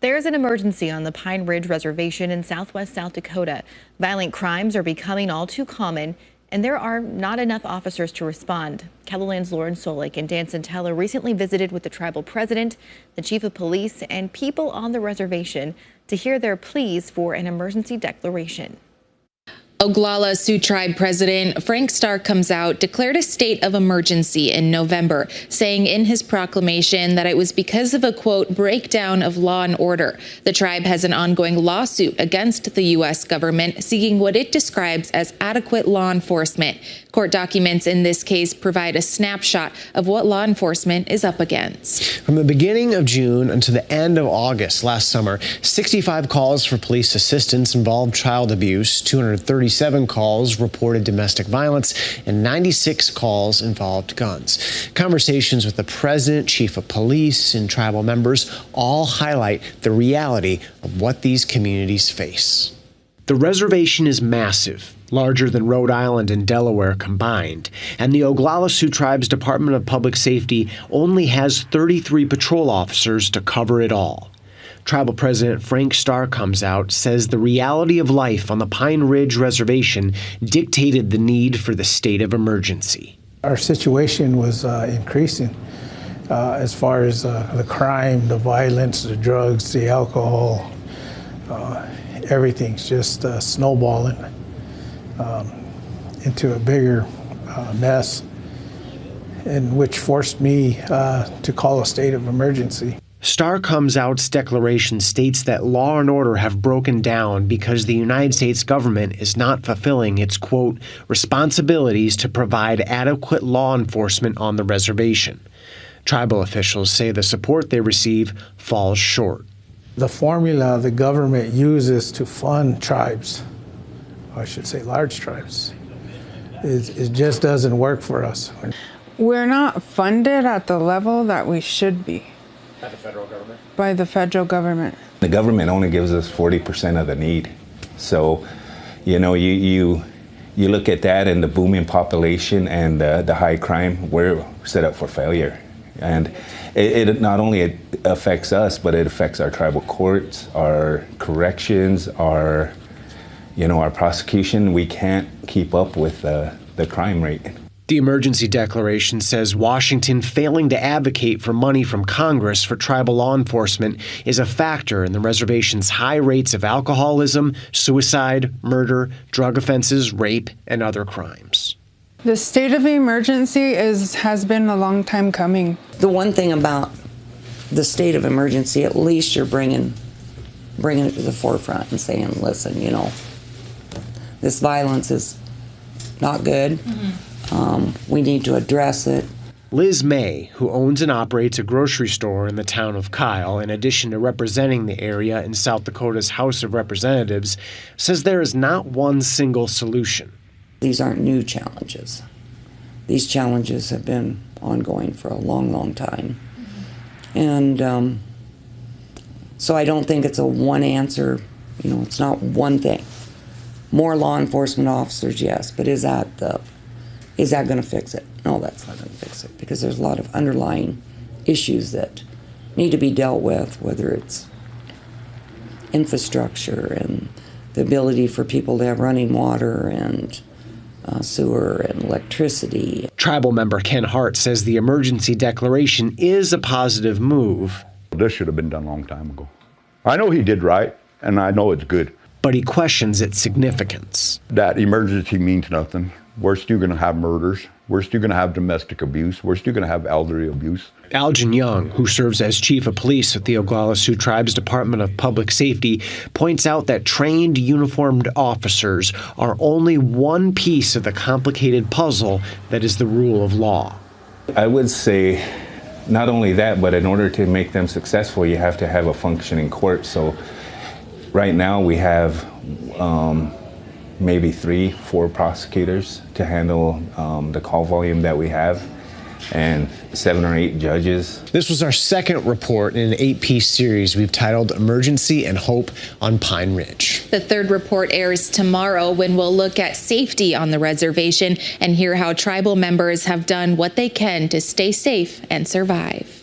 There's an emergency on the Pine Ridge Reservation in southwest South Dakota. Violent crimes are becoming all too common, and there are not enough officers to respond. KELOLAND's Lauren Solik and Dan Santella recently visited with the tribal president, the chief of police, and people on the reservation to hear their pleas for an emergency declaration. Oglala Sioux Tribe President Frank Starr comes out, declared a state of emergency in November, saying in his proclamation that it was because of a, quote, breakdown of law and order. The tribe has an ongoing lawsuit against the U.S. government seeking what it describes as adequate law enforcement. Court documents in this case provide a snapshot of what law enforcement is up against. From the beginning of June until the end of August last summer, 65 calls for police assistance involved child abuse, 237 calls reported domestic violence, and 96 calls involved guns. Conversations with the president, chief of police, and tribal members all highlight the reality of what these communities face. The reservation is massive, larger than Rhode Island and Delaware combined, and the Oglala Sioux Tribe's Department of Public Safety only has 33 patrol officers to cover it all. Tribal President Frank Starr comes out, says the reality of life on the Pine Ridge Reservation dictated the need for the state of emergency. Our situation was increasing as far as the crime, the violence, the drugs, the alcohol, everything's just snowballing into a bigger mess, and which forced me to call a state of emergency. Starr Comes Out's declaration states that law and order have broken down because the United States government is not fulfilling its, quote, responsibilities to provide adequate law enforcement on the reservation. Tribal officials say the support they receive falls short. The formula the government uses to fund tribes, or I should say large tribes, it just doesn't work for us. We're not funded at the level that we should be. By the federal government? By the federal government. The government only gives us 40% of the need. So, you know, you look at that and the booming population and the high crime, we're set up for failure. And it not only affects us, but it affects our tribal courts, our corrections, our prosecution. We can't keep up with the crime rate. The emergency declaration says Washington failing to advocate for money from Congress for tribal law enforcement is a factor in the reservation's high rates of alcoholism, suicide, murder, drug offenses, rape, and other crimes. The state of emergency has been a long time coming. The one thing about the state of emergency, at least you're bringing it to the forefront and saying, listen, you know, this violence is not good. Mm-hmm. We need to address it. Liz May, who owns and operates a grocery store in the town of Kyle, in addition to representing the area in South Dakota's House of Representatives, says there is not one single solution. These aren't new challenges. These challenges have been ongoing for a long, long time. Mm-hmm. And so I don't think it's a one answer, you know, it's not one thing. More law enforcement officers, yes, but is that going to fix it? No, that's not going to fix it, because there's a lot of underlying issues that need to be dealt with, whether it's infrastructure and the ability for people to have running water and sewer and electricity. Tribal member Ken Hart says the emergency declaration is a positive move. This should have been done a long time ago. I know he did right, and I know it's good. But he questions its significance. That emergency means nothing. We're still going to have murders. We're still going to have domestic abuse. We're still going to have elderly abuse. Algin Young, who serves as chief of police at the Oglala Sioux Tribe's Department of Public Safety, points out that trained uniformed officers are only one piece of the complicated puzzle that is the rule of law. I would say not only that, but in order to make them successful, you have to have a functioning court. So right now we have maybe 3-4 prosecutors to handle the call volume that we have, and 7 or 8 judges. This was our second report in an 8-piece series we've titled Emergency and Hope on Pine Ridge. The third report airs tomorrow, when we'll look at safety on the reservation and hear how tribal members have done what they can to stay safe and survive.